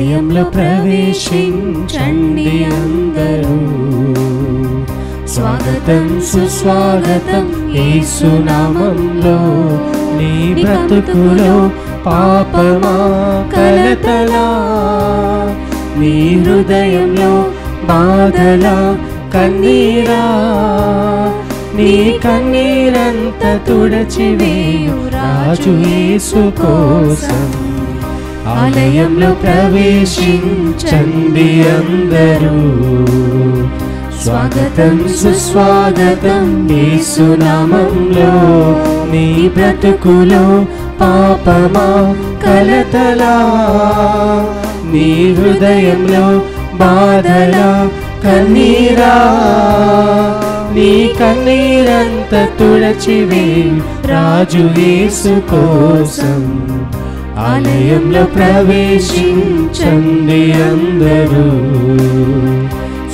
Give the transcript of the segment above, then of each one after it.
ఆలయంలో ప్రవేశించండి అందరూ. స్వాగతం సుస్వాగతం యేసు నామంలో. నీ బ్రతుకులో పాపమా కలతలా, నీ హృదయంలో బాధలా కన్నీరా, నీ కన్నీరంత తుడచివేయు రాజు యేసు కోసం. ఆలయంలో ప్రవేశించండి అందరూ. స్వాగతం సుస్వాగతం యేసు నామంలో. నీ బ్రతుకులో పాపమా కలతలా, నీ హృదయంలో బాధలా కన్నీరా, నీ కన్నీరంత తుడచివేయు రాజు యేసు కోసం. ఆలయంలో ప్రవేశించండి అందరూ.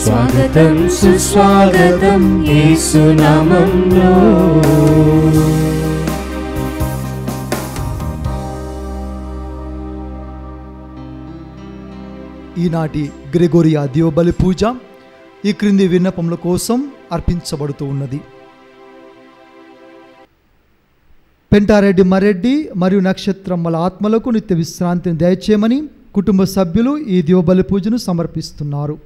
స్వాగతం సుస్వాగతం యేసు నామంలో. ఈనాటి గ్రెగోరియా దివబలి పూజ ఈ క్రింది విన్నపముల కోసం అర్పించబడుతూ ఉన్నది. పెంటారెడ్డి మరెడ్డి మరియు నక్షత్రమ్మల ఆత్మలకు నిత్య విశ్రాంతిని దయచేయమని కుటుంబ సభ్యులు ఈ దివబలి పూజను సమర్పిస్తున్నారు.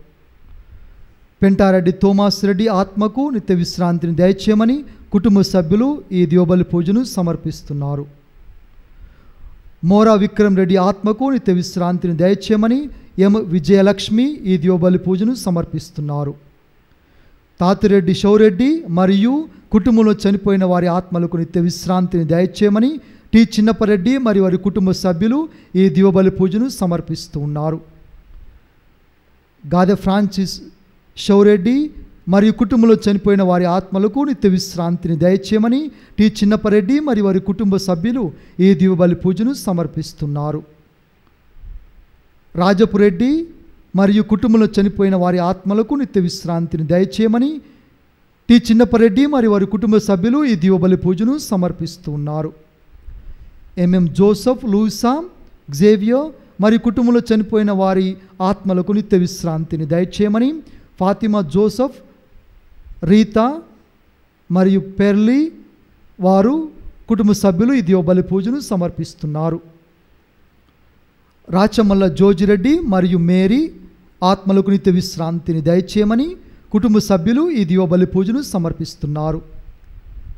పెంటారెడ్డి థోమాస్ రెడ్డి ఆత్మకు నిత్య విశ్రాంతిని దయచేయమని కుటుంబ సభ్యులు ఈ దివబలి పూజను సమర్పిస్తున్నారు. మోరా విక్రమ్ రెడ్డి ఆత్మకు నిత్య విశ్రాంతిని దయచేయమని ఎం విజయలక్ష్మి ఈ దివబలి పూజను సమర్పిస్తున్నారు. తాతిరెడ్డి షౌరెడ్డి మరియు కుటుంబంలో చనిపోయిన వారి ఆత్మలకు నిత్య విశ్రాంతిని దయచేయమని టి చిన్నపరెడ్డి మరియు వారి కుటుంబ సభ్యులు ఈ దివబలి పూజను సమర్పిస్తూ ఉన్నారు. గాదె ఫ్రాన్సిస్ షౌరెడ్డి మరియు కుటుంబంలో చనిపోయిన వారి ఆత్మలకు నిత్య విశ్రాంతిని దయచేయమని టి చిన్నపరెడ్డి మరియు వారి కుటుంబ సభ్యులు ఈ దివబలి పూజను సమర్పిస్తున్నారు. రాజపురెడ్డి మరియు కుటుంబంలో చనిపోయిన వారి ఆత్మలకు నిత్య విశ్రాంతిని దయచేయమని టి చిన్నపరెడ్డి మరియు వారి కుటుంబ సభ్యులు ఈ దివబలి పూజను సమర్పిస్తూ ఉన్నారు. ఎంఎం జోసఫ్, లూయిసా, గ్జేవియర్ మరియు కుటుంబంలో చనిపోయిన వారి ఆత్మలకు నిత్య విశ్రాంతిని దయచేయమని ఫాతిమా జోసఫ్, రీతా మరియు పెర్లీ వారు కుటుంబ సభ్యులు ఈ దివబలి పూజను సమర్పిస్తున్నారు. రాచమల్ల జోజిరెడ్డి మరియు మేరీ ఆత్మలకు నిత్య విశ్రాంతిని దయచేయమని కుటుంబ సభ్యులు ఈ దివబలి పూజను సమర్పిస్తున్నారు.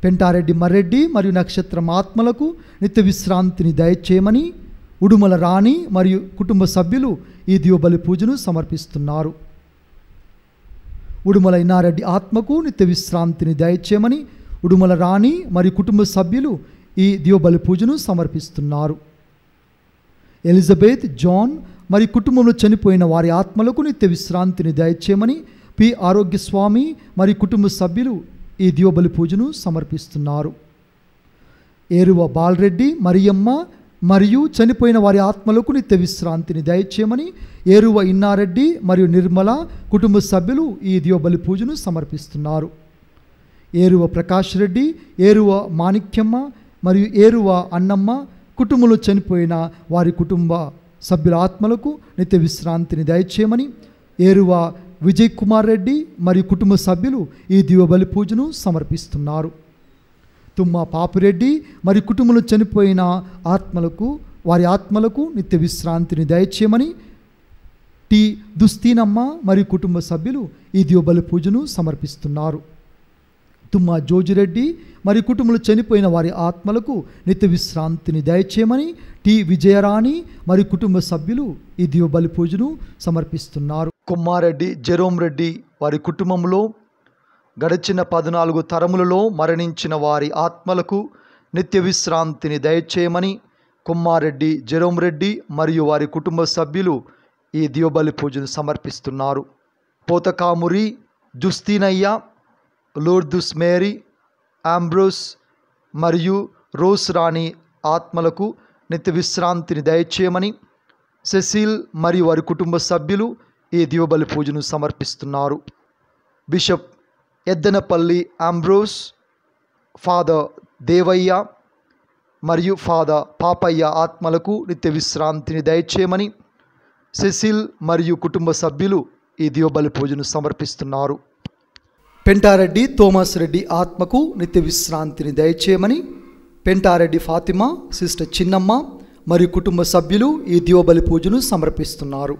పెంటారెడ్డి మర్రెడ్డి మరియు నక్షత్రం ఆత్మలకు నిత్య విశ్రాంతిని దయచేయమని ఉడుమల రాణి మరియు కుటుంబ సభ్యులు ఈ దివబలి పూజను సమర్పిస్తున్నారు. ఉడుమల ఇన్నారెడ్డి ఆత్మకు నిత్య విశ్రాంతిని దయచేయమని ఉడుమల రాణి మరియు కుటుంబ సభ్యులు ఈ దివబలి పూజను సమర్పిస్తున్నారు. ఎలిజబెత్, జాన్ మరియు కుటుంబంలో చనిపోయిన వారి ఆత్మలకు నిత్య విశ్రాంతిని దయచేయమని పి ఆరోగ్యస్వామి మరియు కుటుంబ సభ్యులు ఈ దివబలి పూజను సమర్పిస్తున్నారు. ఏరువ బాలరెడ్డి, మరియమ్మ మరియు చనిపోయిన వారి ఆత్మలకు నిత్య విశ్రాంతిని దయచేయమని ఏరువ ఇన్నారెడ్డి మరియు నిర్మల కుటుంబ సభ్యులు ఈ దివబలి పూజను సమర్పిస్తున్నారు. ఏరువ ప్రకాష్ రెడ్డి, ఏరువ మాణిక్యమ్మ మరియు ఏరువ అన్నమ్మ కుటుంబంలో చనిపోయిన వారి కుటుంబ సభ్యుల ఆత్మలకు నిత్య విశ్రాంతిని దయచేయమని ఏరువ విజయ్ కుమార్ రెడ్డి మరియు కుటుంబ సభ్యులు ఈ దివబలి పూజను సమర్పిస్తున్నారు. తుమ్మ పాపిరెడ్డి మరియు కుటుంబంలో చనిపోయిన ఆత్మలకు వారి ఆత్మలకు నిత్య విశ్రాంతిని దయచేయమని టి దుస్తీనమ్మ మరియు కుటుంబ సభ్యులు ఈ దివబలి పూజను సమర్పిస్తున్నారు. తుమ్మ జోజిరెడ్డి మరియు కుటుంబంలో చనిపోయిన వారి ఆత్మలకు నిత్య విశ్రాంతిని దయచేయమని టి విజయరాణి మరియు కుటుంబ సభ్యులు ఈ దివబలి పూజను సమర్పిస్తున్నారు. కుమ్మారెడ్డి జెరోమ్ రెడ్డి వారి కుటుంబంలో గడిచిన 14 తరములలో మరణించిన వారి ఆత్మలకు నిత్య విశ్రాంతిని దయచేయమని కుమ్మారెడ్డి జెరోమ్ రెడ్డి మరియు వారి కుటుంబ సభ్యులు ఈ దివబలి పూజను సమర్పిస్తున్నారు. పోతకామురి జుస్తీనయ్య, లోర్దుస్ మేరీ, ఆంబ్రోస్ మరియు రోస్ రాణి ఆత్మలకు నిత్య విశ్రాంతిని దయచేయమని సెసిల్ మరియు వారి కుటుంబ సభ్యులు ఈ దివబలి పూజను సమర్పిస్తున్నారు. Bishop Yeddanapalli Ambrose, father Devayya మరియు ఫాదర్ పాపయ్య ఆత్మలకు నిత్య విశ్రాంతిని దయచేయమని సెసిల్ మరియు కుటుంబ సభ్యులు ఈ దివ్యబలి పూజను సమర్పిస్తున్నారు. పెంటారెడ్డి థోమస్ రెడ్డి ఆత్మకు నిత్య విశ్రాంతిని దయచేయమని పెంటారెడ్డి ఫాతిమా, సిస్టర్ చిన్నమ్మ మరియు కుటుంబ సభ్యులు ఈ దివ్యబలి పూజను సమర్పిస్తున్నారు.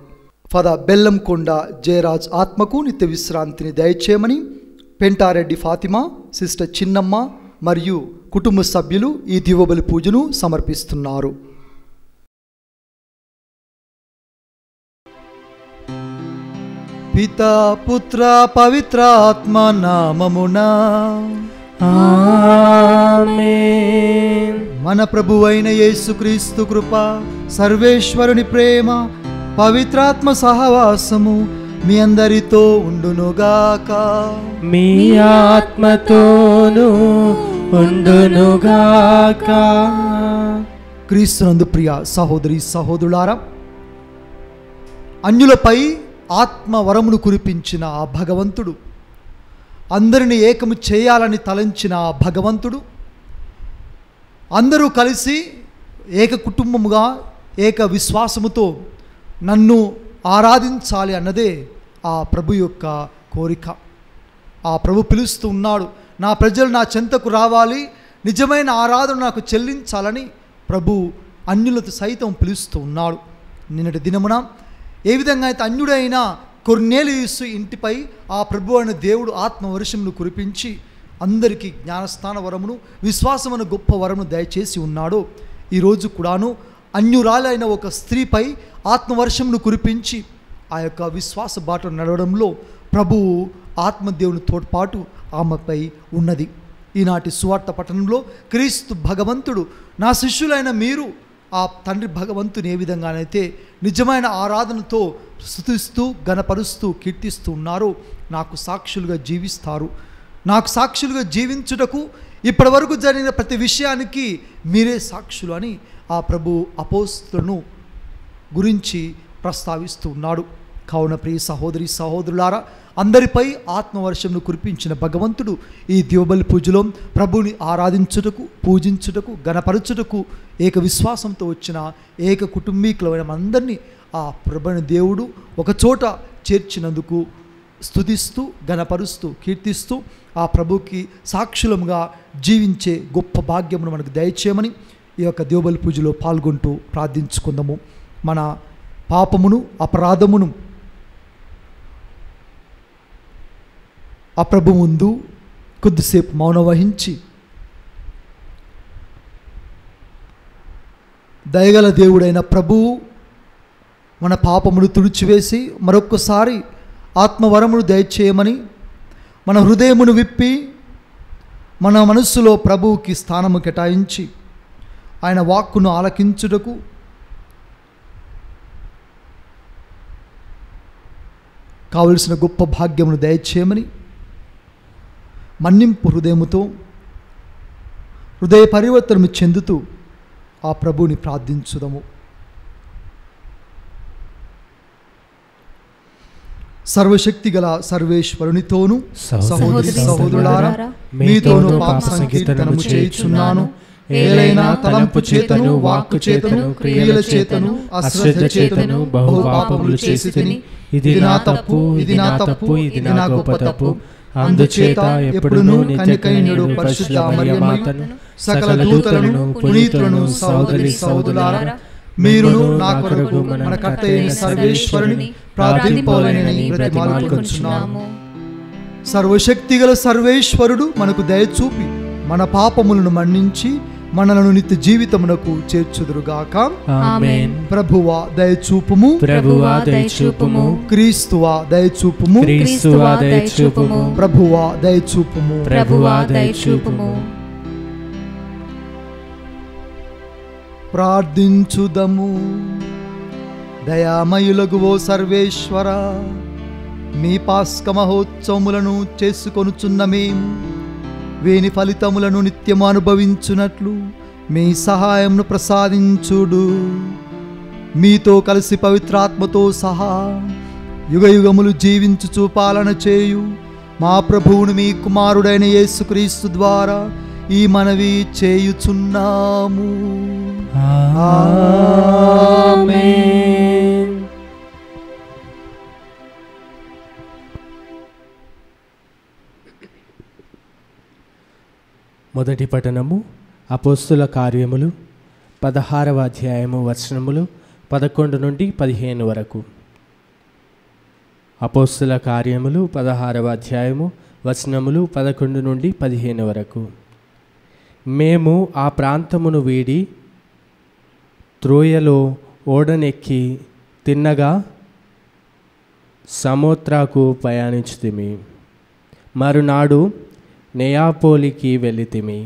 ఫాదర్ బెల్లంకొండ జయరాజ్ ఆత్మకు నిత్య విశ్రాంతిని దయచేయమని పెంటారెడ్డి ఫాతిమా, సిస్టర్ చిన్నమ్మ మరియు కుటుంబ సభ్యులు ఈ దివ్యబలి పూజను సమర్పిస్తున్నారు. పితా పుత్ర పవిత్ర ఆత్మ నామమునా ఆమేన్. మన ప్రభువైన యేసుక్రీస్తు కృప, సర్వేశ్వరుని ప్రేమ, పవిత్రాత్మ సహవాసము మీ అందరితో ఉండునుగాక. మీ ఆత్మతోనూ ఉండునుగాక. క్రీస్తునందు ప్రియ సహోదరి సహోదరులారా, అన్యులపై ఆత్మవరమును కురిపించిన ఆ భగవంతుడు, అందరిని ఏకము చేయాలని తలంచిన ఆ భగవంతుడు, అందరూ కలిసి ఏక కుటుంబముగా ఏక విశ్వాసముతో నన్ను ఆరాధించాలి అన్నదే ఆ ప్రభు యొక్క కోరిక. ఆ ప్రభు పిలుస్తూ ఉన్నాడు, నా ప్రజలు నా చెంతకు రావాలి, నిజమైన ఆరాధన నాకు చెల్లించాలని ప్రభు అన్యులతో సైతం పిలుస్తూ ఉన్నాడు. నిన్నటి దినమున ఏ విధంగా అయితే అన్యుడైన కొర్నేలియుసు ఇంటిపై ఆ ప్రభు అయిన దేవుడు ఆత్మవర్షమును కురిపించి అందరికీ జ్ఞానస్థాన వరమును, విశ్వాసమును గొప్ప వరమును దయచేసి ఉన్నాడు. ఈరోజు కూడాను అన్యురాలైన ఒక స్త్రీపై ఆత్మవర్షమును కురిపించి ఆ యొక్క విశ్వాస బాట నడవడంలో ప్రభువు ఆత్మదేవుని తోడ్పాటు ఆమెపై ఉన్నది. ఈనాటి సువార్త పట్టణంలో క్రీస్తు భగవంతుడు, నా శిష్యులైన మీరు ఆ తండ్రి భగవంతుని ఏ విధంగానైతే నిజమైన ఆరాధనతో స్తుతిస్తూ గణపరుస్తూ కీర్తిస్తూ ఉన్నారో నాకు సాక్షులుగా జీవిస్తారు. నాకు సాక్షులుగా జీవించుటకు ఇప్పటి వరకు జరిగిన ప్రతి విషయానికి మీరే సాక్షులు అని ఆ ప్రభు అపోస్తులను గురించి ప్రస్తావిస్తూ ఉన్నాడు. కావున ప్రియ సహోదరి సహోదరులారా, అందరిపై ఆత్మవర్షంను కురిపించిన భగవంతుడు ఈ దివ్యబలి పూజలో ప్రభుని ఆరాధించుటకు, పూజించుటకు, గణపరచుటకు ఏక విశ్వాసంతో వచ్చిన ఏక కుటుంబీకులమైన అందరినీ ఆ ప్రభుని దేవుడు ఒకచోట చేర్చినందుకు స్తుతిస్తూ గణపరుస్తూ కీర్తిస్తూ ఆ ప్రభుకి సాక్షులముగా జీవించే గొప్ప భాగ్యమును మనకు దయచేయమని ఈ యొక్క దివ్యబలి పూజలో పాల్గొంటూ ప్రార్థించుకుందాము. మన పాపమును అపరాధమును ఆ ప్రభు ముందు కొద్దిసేపు మౌనం వహించి దయగల దేవుడైన ప్రభువు మన పాపమును తుడిచివేసి మరొక్కసారి ఆత్మవరమును దయచేయమని మన హృదయమును విప్పి మన మనస్సులో ప్రభువుకి స్థానము కేటాయించి ఆయన వాక్కును ఆలకించుటకు కావలసిన గొప్ప భాగ్యమును దయచేయమని మన్నింపు హృదయముతో హృదయ పరివర్తనము చెందుతూ ఆ ప్రభువుని ప్రార్థించుదము. సర్వశక్తి గల సర్వేశ్వరునితోను సహోదరి సహోదరులారా మీతోను పాప సంకీర్తనము చేయుచున్నాను. ఏలైనా తలంపు చేతను, వాక్కు చేతను, క్రియల చేతను, అశ్రద్ధ చేతను బహు పాపములు చేసి తిని, ఇది నా తప్పు, ఇది నా తప్పు, ఇది నా గొప్ప తప్పు. అందుచేత ఎప్పుడును కనికైనడు పరిశుద్ధ మరియమ్మను, సకల దూతలను, పునీతులను, సహోదరి సహోదరులారా మీరును నా కొరకు మన కర్త అయిన సర్వేశ్వరుని ప్రార్థింపవలెనని బ్రతిమాలుకొనుచున్నాము. సర్వశక్తిగల సర్వేశ్వరుడు మనకు దయచూపి మన పాపములను మన్నించి మనలను నిత్య జీవితమునకు చేర్చుదురుగాక. ఆమేన్. ప్రభువా దయచూపుము, ప్రభువా దయచూపుము, క్రీస్తువా దయచూపుము, క్రీస్తువా దయచూపుము, ప్రభువా దయచూపుము, ప్రభువా దయచూపుము. ప్రార్థించుదము. దయామయులగు ఓ సర్వేశ్వర, మీ పాస్క మహోత్సవములను చేసుకొనుచున్న మేము వీని ఫలితములను నిత్యము అనుభవించునట్లు మీ సహాయమును ప్రసాదించుడు. మీతో కలిసి పవిత్రాత్మతో సహా యుగయుగములు జీవించుచు పాలన చేయు మా ప్రభువును మీ కుమారుడైన యేసుక్రీస్తు ద్వారా ఈ మనవి చేయుచున్నాము. ఆమేన్. మొదటి పఠనము అపోస్తుల కార్యములు 16వ అధ్యాయము వచనములు 11 నుండి 15 వరకు. అపోస్తుల కార్యములు 16వ అధ్యాయము వచనములు 11 నుండి 15 వరకు. మేము ఆ ప్రాంతమును వీడి త్రోయలో ఓడనెక్కి తిన్నగా సమోత్రాకు ప్రయాణించుతిమి. మరునాడు నెయాపోలికి వెళ్ళితిమి.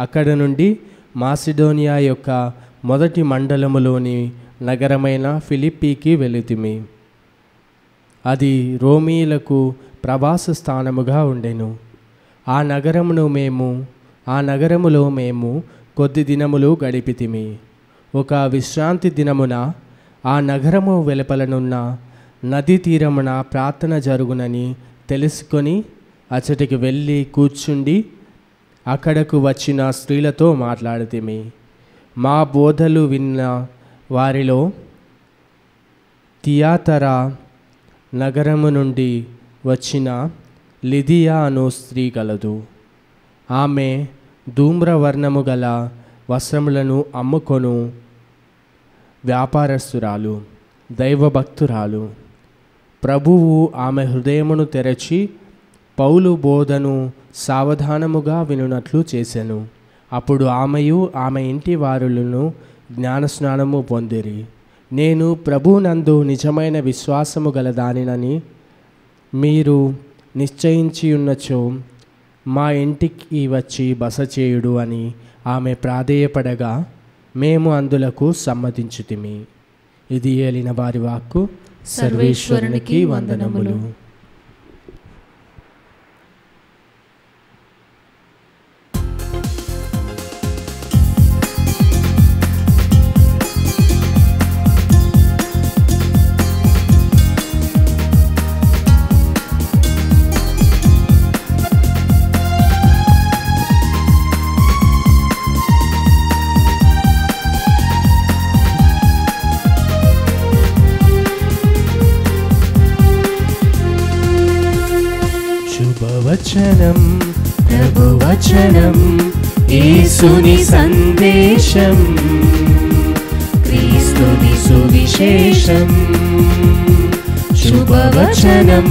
అక్కడ నుండి మాసిడోనియా యొక్క మొదటి మండలములోని నగరమైన ఫిలిప్పీకి వెళ్ళితిమి. అది రోమీలకు ప్రవాస స్థానముగా ఉండెను. ఆ నగరములో మేము కొద్ది దినములు గడిపితిమి. ఒక విశ్రాంతి దినమున ఆ నగరము వెలుపలనున్న నదీ తీరమున ప్రార్థన జరుగునని తెలుసుకొని అచ్చటికి వెళ్ళి కూర్చుండి అక్కడకు వచ్చిన స్త్రీలతో మాట్లాడితిమి. మా బోధలు విన్న వారిలో తియాతరా నగరము నుండి వచ్చిన లిదియా అను స్త్రీ కలదు. ఆమె ధూమ్రవర్ణము గల వస్త్రములను అమ్ముకొను వ్యాపారస్తురాలు, దైవభక్తురాలు. ప్రభువు ఆమె హృదయమును తెరచి పౌలు బోధను సావధానముగా వినున్నట్లు చేసెను. అప్పుడు ఆమెయు ఆమె ఇంటి వారులను జ్ఞానస్నానము పొందిరి. నేను ప్రభువునందు నిజమైన విశ్వాసము గలదానినని మీరు నిశ్చయించి ఉన్నచో మా ఇంటికి వచ్చి బస చేయుడు అని ఆమె ప్రాధేయపడగా మేము అందులకు సమ్మతించుతిమి. ఇది ఏలిన వారి వాక్కు. సర్వేశ్వరునికి వందనములు. శుభవచనం ప్రభువచనం యేసుని సందేశం క్రీస్తుని సువిశేషం. శుభవచనం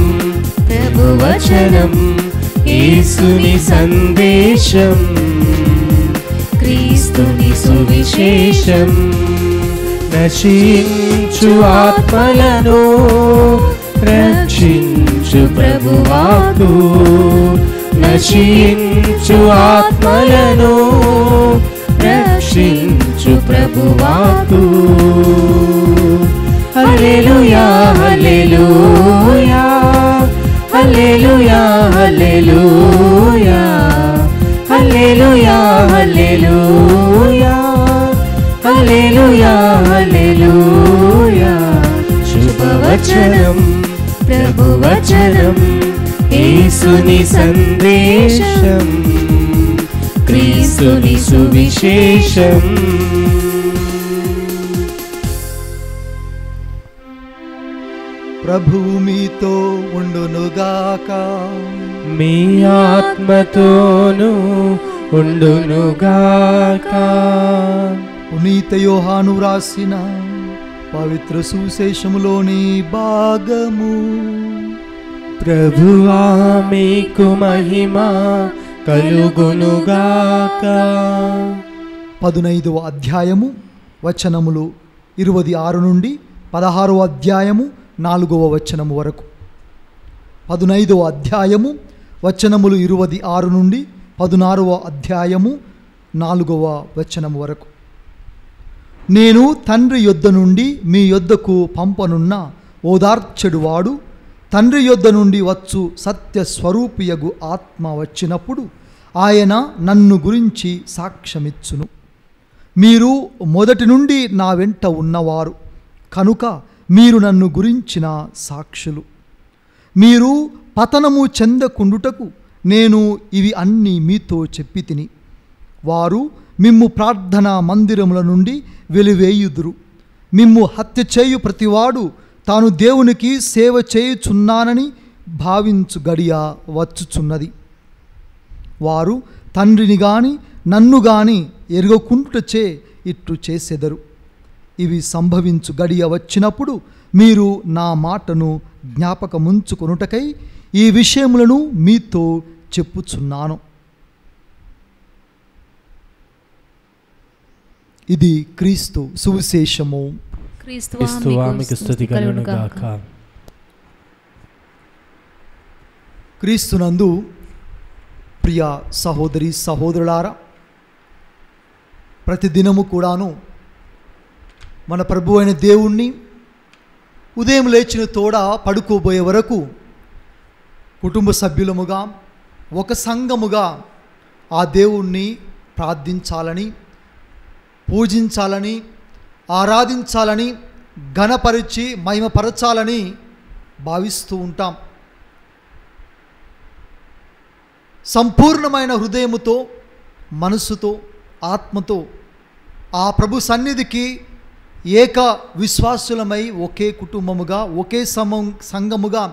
ప్రభువచనం యేసుని సందేశం క్రీస్తుని సువిశేషం. నశించు ఆత్మలను రక్షించు ప్రభువాకు, నశించు ఆత్మలను రక్షించు ప్రభువాకు. హల్లెలూయా హల్లెలూయా హల్లెలూయా హల్లెలూయా హల్లెలూయా హల్లెలూయా హల్లెలూయా హల్లెలూయా. శుభవచనం ప్రభువచనం యేసుని సందేశం క్రీస్తుని సువిశేషం. ప్రభువు మీతో ఉండునుగాక, మీ ఆత్మతోనూ ఉండునుగాక. పునీత యోహాను రాసిన పవిత్ర సువిశేషములోని భాగము. ప్రభువా మీకు మహిమ కలుగునుగాక. 15వ అధ్యాయము వచనములు 26 నుండి 16వ అధ్యాయము 4వ వచనము వరకు. 15వ అధ్యాయము వచనములు 26 నుండి 16వ అధ్యాయము 4వ వచనము వరకు. నేను తండ్రి యొద్ద నుండి మీ యొద్దకు పంపనున్న ఓదార్చెడువాడు, తండ్రి యొద్ద నుండి వచ్చు సత్యస్వరూపియగు ఆత్మ వచ్చినప్పుడు ఆయన నన్ను గురించి సాక్ష్యమిచ్చును. మీరు మొదటి నుండి నా వెంట ఉన్నవారు కనుక మీరు నన్ను గురించిన సాక్షులు. మీరు పతనము చెందకుండుటకు నేను ఇవి అన్నీ మీతో చెప్పి తిని. వారు మిమ్ము ప్రార్థనా మందిరముల నుండి వెలివేయుదురు. మిమ్ము హత్య చేయు ప్రతివాడు తాను దేవునికి సేవ చేయుచున్నానని భావించు గడియ వచ్చుచున్నది. వారు తండ్రిని గాని నన్ను గాని ఎరుగకుండుటచే ఇట్లు చేసెదరు. ఇవి సంభవించు గడియ వచ్చినప్పుడు మీరు నా మాటను జ్ఞాపకముంచుకొనుటకై ఈ విషయములను మీతో చెప్పుచున్నాను. ఇది క్రీస్తు సువిశేషము. క్రీస్తువానికి స్తుతి కలుగును గాక. క్రీస్తునందు ప్రియ సహోదరి సహోదరులారా, ప్రతిదినము కూడాను మన ప్రభు అయిన దేవుణ్ణి ఉదయం లేచిన తోడ పడుకోబోయే వరకు కుటుంబ సభ్యులముగా ఒక సంఘముగా ఆ దేవుణ్ణి ప్రార్థించాలని, పూజించాలని, ఆరాధించాలని, ఘనపరిచి మహిమపరచాలని భావిస్తూ ఉంటాం. సంపూర్ణమైన హృదయముతో, మనస్సుతో, ఆత్మతో ఆ ప్రభు సన్నిధికి ఏక విశ్వాసులమై ఒకే కుటుంబముగా, ఒకే సంఘముగా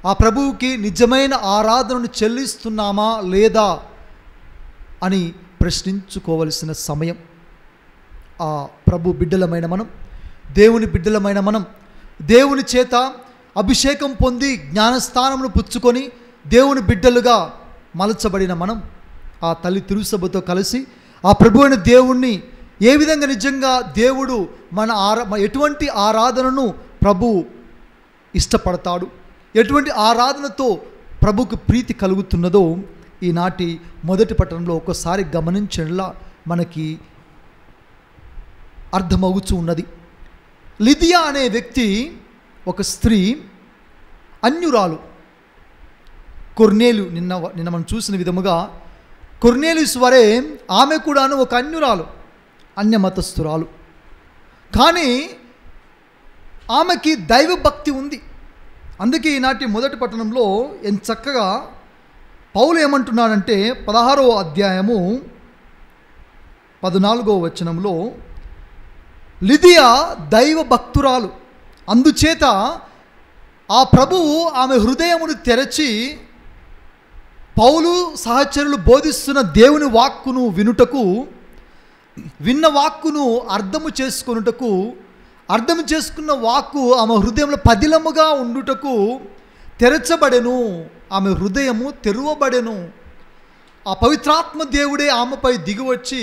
ఆ ప్రభువుకి నిజమైన ఆరాధనను చెల్లిస్తున్నామా లేదా అని ప్రశ్నించుకోవలసిన సమయం. ఆ ప్రభు బిడ్డలమైన మనం, దేవుని బిడ్డలమైన మనం, దేవుని చేత అభిషేకం పొంది జ్ఞానస్థానమును పుచ్చుకొని దేవుని బిడ్డలుగా మలచబడిన మనం ఆ తల్లి తిరుసభతో కలిసి ఆ ప్రభు అయిన దేవుణ్ణి ఏ విధంగా నిజంగా దేవుడు ఎటువంటి ఆరాధనను ప్రభు ఇష్టపడతాడు, ఎటువంటి ఆరాధనతో ప్రభుకు ప్రీతి కలుగుతున్నదో ఈనాటి మొదటి పట్టణంలో ఒక్కసారి గమనించడంలా మనకి అర్థమవుతూ ఉన్నది. లిదియా అనే వ్యక్తి ఒక స్త్రీ, అన్యురాలు. కొర్నేలు నిన్న మనం చూసిన విధముగా కొర్నేలియస్ వరే ఆమె కూడాను ఒక అన్యురాలు, అన్యమతస్థురాలు. కానీ ఆమెకి దైవభక్తి ఉంది. అందుకే ఈనాటి మొదటి పట్టణంలో ఎంత చక్కగా పౌలు ఏమంటున్నాడంటే 16వ అధ్యాయము 14వ వచనంలో లిదియా దైవ భక్తురాలు, అందుచేత ఆ ప్రభువు ఆమె హృదయమును తెరచి పౌలు సహచరులు బోధిస్తున్న దేవుని వాక్కును వినుటకు, విన్న వాక్కును అర్థము చేసుకొనుటకు, అర్థం చేసుకున్న వాక్కు ఆమె హృదయంలో పదిలముగా ఉండుటకు తెరచబడెను. ఆమె హృదయము తెరువబడెను. ఆ పవిత్రాత్మ దేవుడే ఆమెపై దిగివచ్చి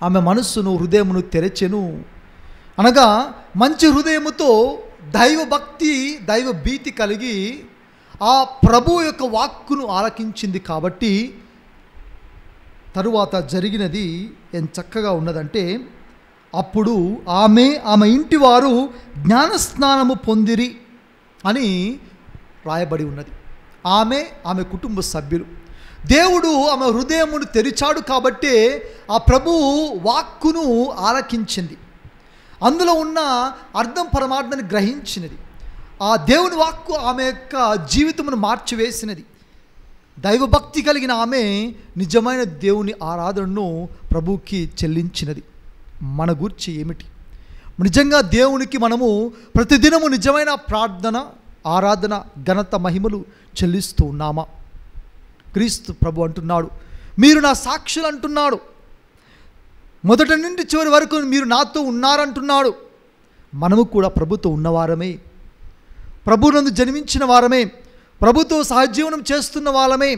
ఆమె మనస్సును, హృదయమును తెరచెను. అనగా మంచి హృదయముతో దైవభక్తి, దైవ భీతి కలిగి ఆ ప్రభు యొక్క వాక్కును ఆలకించింది. కాబట్టి తరువాత జరిగినది ఎంత చక్కగా ఉన్నదంటే, అప్పుడు ఆమె ఇంటి వారు జ్ఞానస్నానము పొందిరి అని రాయబడి ఉన్నది. ఆమె కుటుంబ సభ్యులు. దేవుడు ఆమె హృదయమును తెరిచాడు కాబట్టే ఆ ప్రభువు వాక్కును ఆలకించింది. అందులో ఉన్న అర్థం పరమార్థాన్ని గ్రహించినది. ఆ దేవుని వాక్కు ఆమె యొక్క జీవితమును మార్చివేసినది. దైవభక్తి కలిగిన ఆమె నిజమైన దేవుని ఆరాధనను ప్రభువుకి చెల్లించినది. మన గురించి ఏమిటి? నిజంగా దేవునికి మనము ప్రతిదినము నిజమైన ప్రార్థన, ఆరాధన, ఘనత, మహిమలు చెల్లిస్తూ ఉన్నామా? క్రీస్తు ప్రభు అంటున్నాడు, మీరు నా సాక్షులు అంటున్నాడు. మొదటి నుండి చివరి వరకు మీరు నాతో ఉన్నారంటున్నాడు. మనము కూడా ప్రభుతో ఉన్నవారమే, ప్రభునందు జన్మించిన వారమే, ప్రభుతో సహజీవనం చేస్తున్న వాళ్ళమే,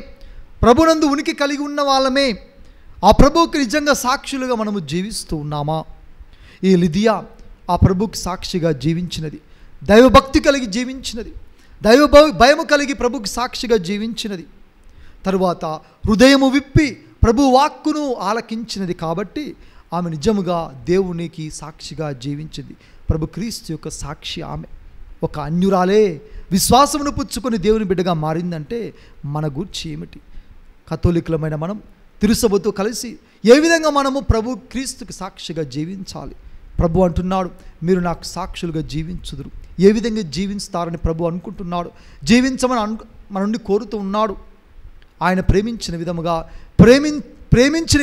ప్రభునందు ఉనికి కలిగి ఉన్న వాళ్ళమే. ఆ ప్రభువుకి నిజంగా సాక్షులుగా మనము జీవిస్తూ ఉన్నామా? ఈ లిదియా ఆ ప్రభువుకి సాక్షిగా జీవించినది, దైవభక్తి కలిగి జీవించినది, దైవ భయము కలిగి ప్రభువుకి సాక్షిగా జీవించినది. తరువాత హృదయము విప్పి ప్రభు వాక్కును ఆలకించినది. కాబట్టి ఆమె నిజముగా దేవునికి సాక్షిగా జీవించింది. ప్రభు క్రీస్తు యొక్క సాక్షి ఆమె. ఒక అన్యురాలే విశ్వాసమును పుచ్చుకొని దేవుని బిడ్డగా మారిందంటే మన గూర్చి ఏమిటి? కథోలికులమైన మనం తిరుసభతో కలిసి ఏ విధంగా మనము ప్రభు క్రీస్తుకి సాక్షిగా జీవించాలి? ప్రభు అంటున్నాడు, మీరు నాకు సాక్షులుగా జీవించుదురు. ఏ విధంగా జీవిస్తారని ప్రభు అనుకుంటున్నాడు, జీవించమని మన నుండి కోరుతూ ఉన్నాడు. ఆయన ప్రేమించిన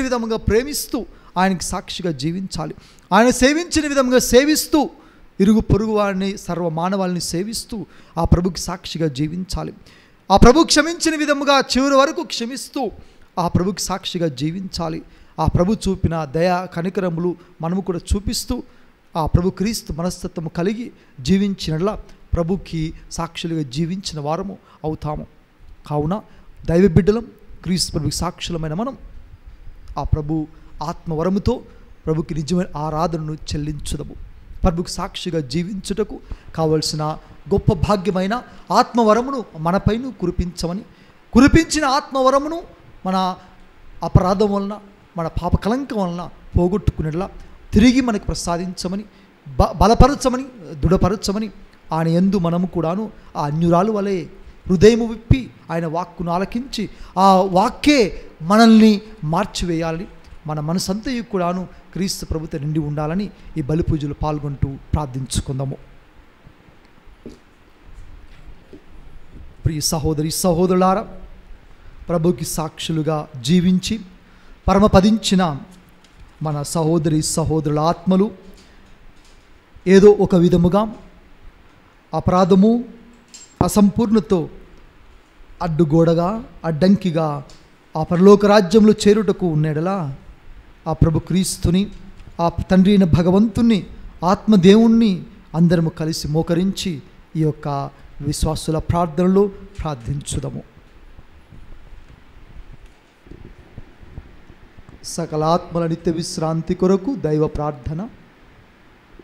విధముగా ప్రేమిస్తూ ఆయనకి సాక్షిగా జీవించాలి. ఆయన సేవించిన విధంగా సేవిస్తూ, ఇరుగు పొరుగు వారిని, సర్వ మానవాళిని సేవిస్తూ ఆ ప్రభుకి సాక్షిగా జీవించాలి. ఆ ప్రభు క్షమించిన విధముగా చివరి వరకు క్షమిస్తూ ఆ ప్రభుకి సాక్షిగా జీవించాలి. ఆ ప్రభు చూపిన దయ కనికరములు మనము కూడా చూపిస్తూ ఆ ప్రభు క్రీస్తు మనస్తత్వము కలిగి జీవించినట్లా ప్రభుకి సాక్షులుగా జీవించిన వారము అవుతాము. కావున దైవ బిడ్డలం, క్రీస్తు ప్రభుకి సాక్షులమైన మనం ఆ ప్రభు ఆత్మవరముతో ప్రభుకి నిజమైన ఆరాధనను చెల్లించుదము. ప్రభుకి సాక్షిగా జీవించుటకు కావలసిన గొప్ప భాగ్యమైన ఆత్మవరమును మనపైన కురిపించమని, కురిపించిన ఆత్మవరమును మన అపరాధం వలన, మన పాప కలంకం వలన పోగొట్టుకునేలా తిరిగి మనకు ప్రసాదించమని, బలపరచమని, దృఢపరచమని ఆయన యందు మనము కూడాను ఆ అన్యురాలు వలె హృదయము విప్పి ఆయన వాక్కును ఆలకించి ఆ వాక్కే మనల్ని మార్చివేయాలని, మన మనసంతయు కూడాను క్రీస్తు ప్రభుతో నిండి ఉండాలని ఈ బలి పూజలు పాల్గొంటూ ప్రార్థించుకుందాము. ప్రియ సహోదరి సహోదరులారా, ప్రభుకి సాక్షులుగా జీవించి పరమపదించిన మన సహోదరి సహోదరుల ఆత్మలు ఏదో ఒక విధముగా అపరాధము అసంపూర్ణతో అడ్డుగోడగా అడ్డంకిగా ఆ పరలోక రాజ్యంలో చేరుటకు ఉన్నడలా ఆ ప్రభు క్రీస్తుని, ఆ తండ్రి అయిన భగవంతుణ్ణి, ఆత్మదేవుణ్ణి అందరము కలిసి మోకరించి ఈ యొక్క విశ్వాసుల ప్రార్థనలో ప్రార్థించుదాము. సకల ఆత్మల నిత్య విశ్రాంతి కొరకు దైవ ప్రార్థన.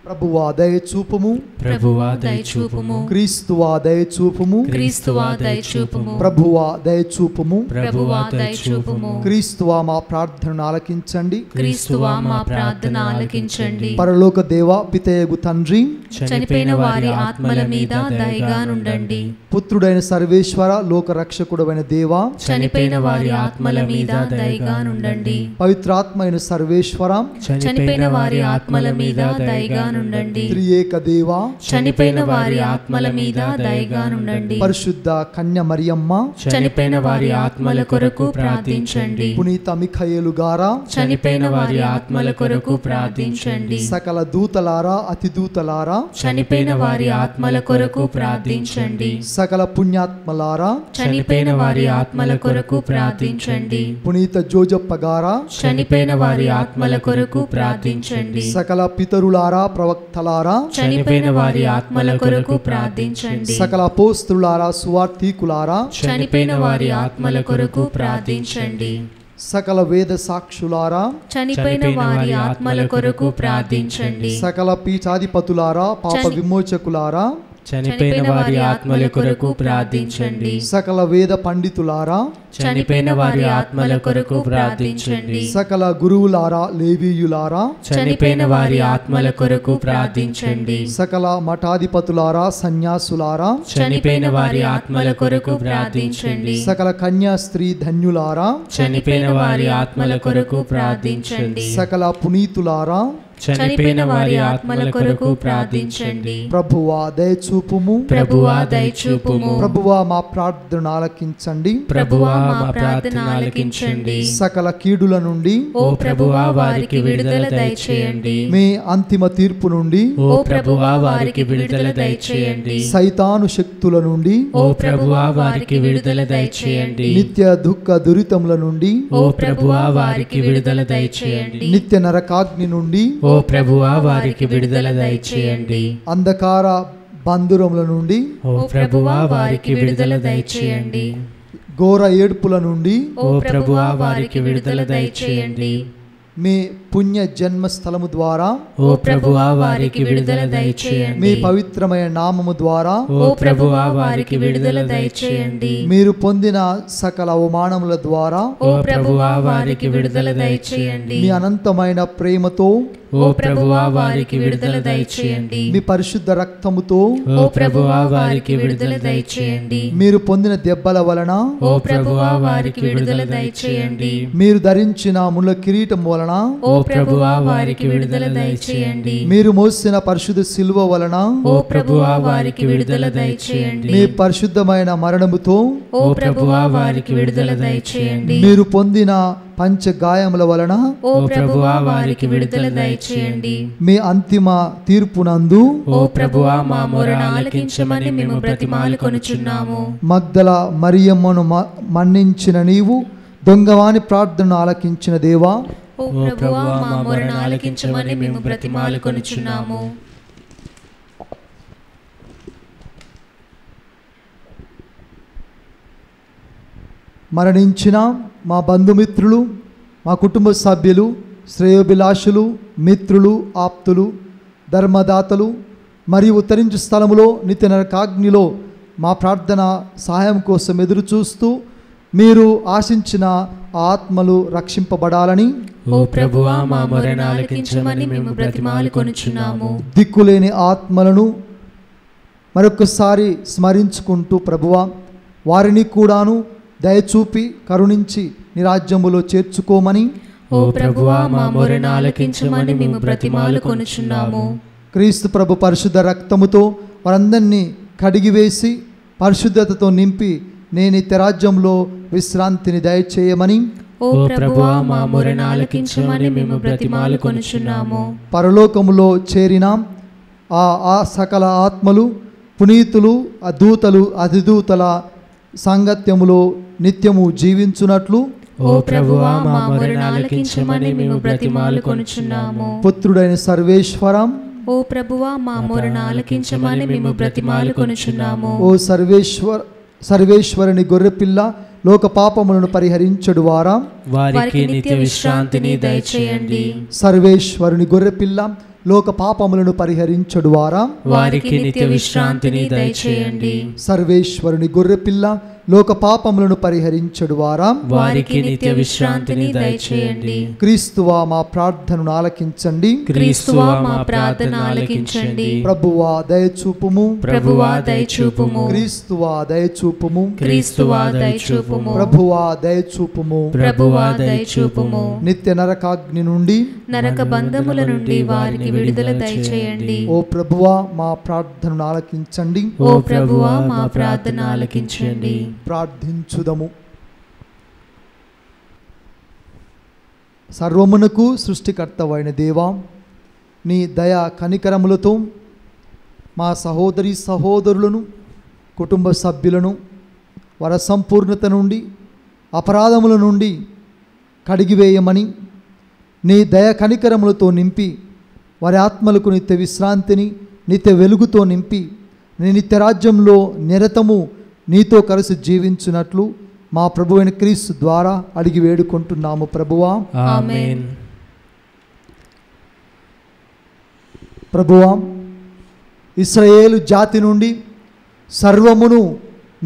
ప్రభువా దయచూపుము, ప్రభువా దయచూపుము, క్రీస్తువా దయచూపుము, క్రీస్తువా దయచూపుము, ప్రభువా దయచూపుము, ప్రభువా దయచూపుము, క్రీస్తువా మా ప్రార్థనను ఆలకించండి, క్రీస్తువా మా ప్రార్థన ఆలకించండి. పరలోక దేవ పితయగు తండ్రి, చనిపోయిన వారి ఆత్మల మీద దయగా నుండండి. పుత్రుడైన సర్వేశ్వర లోక రక్షకుడైన దేవా, చనిపోయిన వారి ఆత్మల మీద దయగా నుండండి. పవిత్రాత్మ అయిన సర్వేశ్వర, చనిపోయిన వారి ఆత్మల మీద దయగా నుండండి. త్రియేక దేవా, చనిపోయిన వారి ఆత్మల మీద దయగా నుండండి. పరిశుద్ధ కన్య మరియమ్మ, చనిపోయిన వారి ఆత్మల కొరకు ప్రార్థించండి. పునీత మిఖాయేలు గారా, చనిపోయిన వారి ఆత్మల కొరకు ప్రార్థించండి. సకల దూతలారా అతిదూతలారా, చనిపోయిన వారి ఆత్మల కొరకు ప్రార్థించండి. సకల పుణ్యాత్మలారా, చనిపోయిన వారి ఆత్మల కొరకు ప్రార్థించండి. పునీత జోజప్ప గారా, చనిపోయిన వారి ఆత్మల కొరకు ప్రార్థించండి. సకల పితరులారా ప్రవక్తలారా, చనిపోయిన వారి ఆత్మల కొరకు ప్రార్థించండి. సకల అపోస్తులారా సువార్తీకులారా, చనిపోయిన వారి ఆత్మల కొరకు ప్రార్థించండి. సకల వేద సాక్షులారా, చనిపోయిన వారి ఆత్మల కొరకు ప్రార్థించండి. సకల పీఠాధిపతులారా, పాప విమోచకులారా, చనిపోయిన వారి ఆత్మల కొరకు ప్రార్థించండి. సకల వేద పండితులారా, చనిపోయిన వారి ఆత్మల కొరకు ప్రార్థించండి. సకల గురువులారా లేవీయులారా, చనిపోయిన వారి ఆత్మల కొరకు ప్రార్థించండి. సకల మఠాధిపతులారా సన్యాసులారా, చనిపోయిన వారి ఆత్మల కొరకు ప్రార్థించండి. సకల కన్యా స్త్రీ ధన్యులారా, చనిపోయిన వారి ఆత్మల కొరకు ప్రార్థించండి. సకల పునీతులారా, చనిపోయిన వారి ఆత్మల కొరకు ప్రార్థించండి. ప్రభువా దయచూపుము, ప్రభువా దయచూపుము, ప్రభువా మా ప్రార్థన ఆలకించండి, ప్రభువా మా ప్రార్థన ఆలకించండి. సకల కీడుల నుండి ఓ ప్రభువా వారికి విడుదల దయచేయండి. మీ అంతిమ తీర్పు నుండి ఓ ప్రభువా వారికి విడుదల దయచేయండి. సైతాను శక్తుల నుండి ఓ ప్రభువా వారికి విడుదల దయచేయండి. నిత్య దుఃఖ దురితముల నుండి ఓ ప్రభువా వారికి విడుదల దయచేయండి. నిత్య నరకాగ్ని నుండి ఓ ప్రభువా వారికి విడుదల దయచేయండి. అంధకార బంధురముల నుండి ఓ ప్రభువా వారికి విడుదల దయచేయండి. ఘోర ఏడ్పుల నుండి ఓ ప్రభువా వారికి విడుదల దయచేయండి. మీ పుణ్య జన్మస్థలము ద్వారా ఓ ప్రభువా వారికి విడుదల దయచేయండి. మీ పవిత్రమైన నామము ద్వారా ఓ ప్రభువా వారికి విడుదల దయచేయండి. మీరు పొందిన సకల అవమానముల ద్వారా ఓ ప్రభువా వారికి విడుదల దయచేయండి. మీ అనంతమైన ప్రేమతో ఓ ప్రభువా వారికి విడుదల దయచేయండి. మీ పరిశుద్ధ రక్తముతో ఓ ప్రభువా వారికి విడుదల దయచేయండి. మీరు పొందిన దెబ్బల వలన ఓ ప్రభువా వారికి విడుదల దయచేయండి. మీరు ధరించిన ముళ్ళ కిరీటం వలన ఓ ప్రభువా వారికి విడుదల దయచేయండి. మీరు మోసిన పరిశుద్ధ శిలువ వలన ఓ ప్రభువా వారికి విడుదల దయచేయండి. మీ పరిశుద్ధమైన మరణముతో ఓ ప్రభువా వారికి విడుదల దయచేయండి. మీరు పొందిన పంచ గాయముల వలన ఓ ప్రభువా వారికి విడుదల దయచేయండి. మీ అంతిమ తీర్పునందు ఓ ప్రభువా మా మొరను ఆలకించమని మేము బ్రతిమాలుకొనుచున్నాము. మగ్దల మరియమ్మను మన్నించిన నీవు దొంగవాని ప్రార్థనను ఆలకించిన దేవా, ఓ ప్రభువా మా మొరను ఆలకించమని మేము బ్రతిమాలుకొనుచున్నాము. మరణించిన మా బంధుమిత్రులు, మా కుటుంబ సభ్యులు, శ్రేయోభిలాషులు, మిత్రులు, ఆప్తులు, ధర్మదాతలు మరియు ఉత్తరించు స్థలములో నిత్య నరకాగ్నిలో మా ప్రార్థన సహాయం కోసం ఎదురు చూస్తూ మీరు ఆశించిన ఆత్మలు రక్షింపబడాలని, ఓ ప్రభువా మా మొరను ఆలకించమని మేము బ్రతిమాలుకొనుచున్నాము. దిక్కులేని ఆత్మలను మరొకసారి స్మరించుకుంటూ ప్రభువా వారిని కూడాను దయచూపి కరుణించి నీ రాజ్యములో చేర్చుకోమని, ఓ ప్రభువా మా మొరను ఆలకించమని మేము బ్రతిమాలుకొనుచున్నాము. క్రీస్తు ప్రభు పరిశుద్ధ రక్తముతో వారందరినీ కడిగివేసి పరిశుద్ధతతో నింపి నేను నిత్య రాజ్యంలో విశ్రాంతిని దయచేయమని, ఓ ప్రభువా మా మొరను ఆలకించమని మేము బ్రతిమాలుకొనుచున్నాము. పరలోకములో చేరిన ఆ సకల ఆత్మలు పునీతులు దూతలు అధిదూతల సాంగత్యములో నిత్యము జీవించునట్లు, ఓ ప్రభువా మా మొరను ఆలకించమని మేము బ్రతిమాలుకొనుచున్నాము. పుత్రుడైన సర్వేశ్వరం, ఓ ప్రభువా మా మొరను ఆలకించమని మేము బ్రతిమాలుకొనుచున్నాము. ఓ సర్వేశ్వరుని గొర్రెపిల్ల లోక పాపములను పరిహరించడు వారా, వారికి నిత్య విశ్రాంతిని దయచేయండి. సర్వేశ్వరుని గొర్రెపిల్ల లోక పాపములను పరిహరించడు వారా, వారికి నిత్య విశ్రాంతిని దయచేయండి. సర్వేశ్వరుని గొర్రెపిల్ల లోక పాపములను పరిహరించడు వారా, వారికి నిత్య విశ్రాంతిని దయచేయండి. క్రీస్తువా మా ప్రార్థనను ఆలకించండి. క్రీస్తువా మా ప్రార్థన ఆలకించండి. ప్రభువా దయచూపుము. ప్రభువా దయచూపుము. క్రీస్తువా దయచూపుము. క్రీస్తువా దయచూపుము. ప్రభువా దయచూపుము. ప్రభువా దయచూపుము. నిత్య నరకాగ్ని నుండి, నరక బంధముల నుండి వారికి విడుదల దయచేయండి. ఓ ప్రభువా మా ప్రార్థనను ఆలకించండి. ఓ ప్రభువా మా ప్రార్థన ఆలకించండి. ప్రార్థించుదము. సర్వమునకు సృష్టికర్తవైన దేవా, నీ దయా కనికరములతో మా సహోదరి సహోదరులను, కుటుంబ సభ్యులను వర సంపూర్ణత నుండి, అపరాధముల నుండి కడిగివేయమని, నీ దయ కనికరములతో నింపి వారి ఆత్మలకు నిత్య విశ్రాంతిని, నిత్య వెలుగుతో నింపి నీ నిత్య రాజ్యంలో నిరతము నీతో కలిసి జీవించున్నట్లు మా ప్రభువైన క్రీస్తు ద్వారా అడిగి వేడుకుంటున్నాము ప్రభువా. ఆమేన్. ప్రభువా, ఇశ్రాయేలు జాతి నుండి సర్వమును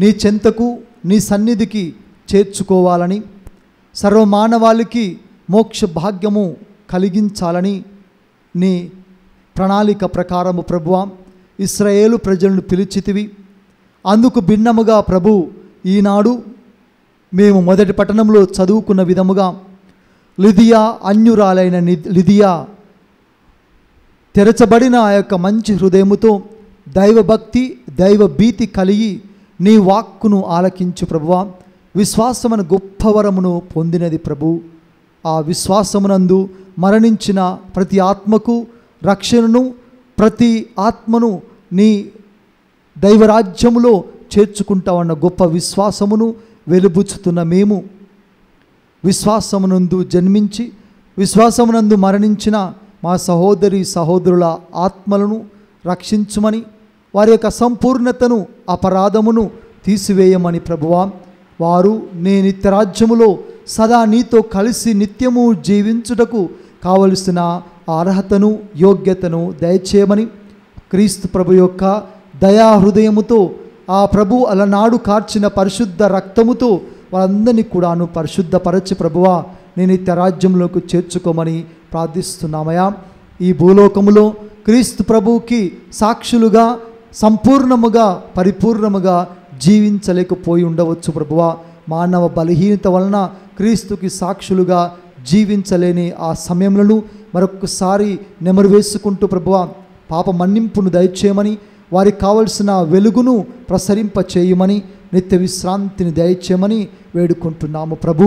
నీ చెంతకు, నీ సన్నిధికి చేర్చుకోవాలని, సర్వమానవాళికి మోక్ష భాగ్యము కలిగించాలని నీ ప్రణాళిక ప్రకారము ప్రభువా ఇశ్రాయేలు ప్రజలను పిలిచితివి. అందుకు భిన్నముగా ప్రభు ఈనాడు మేము మొదటి పట్టణంలో చదువుకున్న విధముగా లిదియా, అన్యురాలైన లిదియా తెరచబడిన ఆ యొక్క మంచి హృదయముతో దైవభక్తి, దైవ భీతి కలిగి నీ వాక్కును ఆలకించు ప్రభువా. విశ్వాసమున గొప్ప వరమును పొందినది ప్రభు. ఆ విశ్వాసమునందు మరణించిన ప్రతి ఆత్మకు రక్షణను, ప్రతి ఆత్మను నీ దైవరాజ్యములో చేర్చుకుంటామన్న గొప్ప విశ్వాసమును వెలుబుచ్చుతున్న మేము, విశ్వాసమునందు జన్మించి విశ్వాసమునందు మరణించిన మా సహోదరి సహోదరుల ఆత్మలను రక్షించుమని, వారి యొక్క సంపూర్ణతను, అపరాధమును తీసివేయమని ప్రభువా. వారు నీ నిత్యరాజ్యములో సదా నీతో కలిసి నిత్యము జీవించుటకు కావలసిన అర్హతను, యోగ్యతను దయచేయమని, క్రీస్తు ప్రభు యొక్క దయా హృదయముతో ఆ ప్రభు అలనాడు కార్చిన పరిశుద్ధ రక్తముతో వాళ్ళందరినీ కూడాను పరిశుద్ధపరచి ప్రభువా నీ నిత్య రాజ్యంలోకి చేర్చుకోమని ప్రార్థిస్తున్నామయ్యా. ఈ భూలోకములో క్రీస్తు ప్రభువుకి సాక్షులుగా సంపూర్ణముగా, పరిపూర్ణముగా జీవించలేకపోయి ఉండవచ్చు ప్రభువా. మానవ బలహీనత వలన క్రీస్తుకి సాక్షులుగా జీవించలేని ఆ సమయంలో మరొకసారి నెమరు వేసుకుంటూ ప్రభువా పాప మన్నింపును దయచేయమని, వారికి కావలసిన వెలుగును ప్రసరింప చేయమని, నిత్య విశ్రాంతిని దయచేయమని వేడుకుంటున్నాము ప్రభు.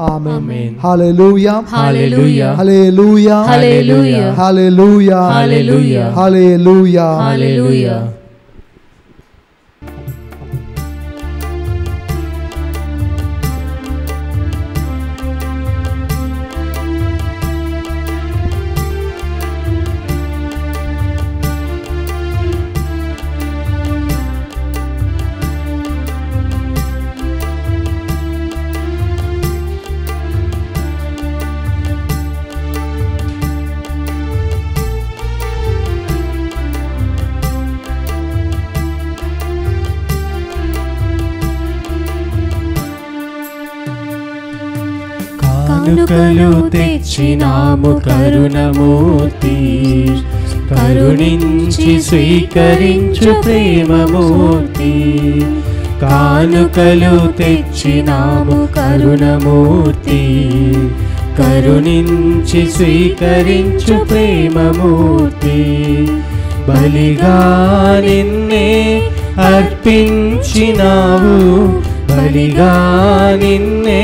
ఆమేన్. హల్లెలూయా, హల్లెలూయా, హల్లెలూయా, హల్లెలూయా, హల్లెలూయా, హల్లెలూయా, హల్లెలూయా, హల్లెలూయా. కానుకలు తెచ్చినాము కరుణమూర్తి, కరుణించి స్వీకరించు ప్రేమమూర్తి. కానుకలు తెచ్చినాము కరుణమూర్తి, కరుణించి స్వీకరించు ప్రేమమూర్తి. బలిగా నిన్నే అర్పించినావు, బలిగా నిన్నే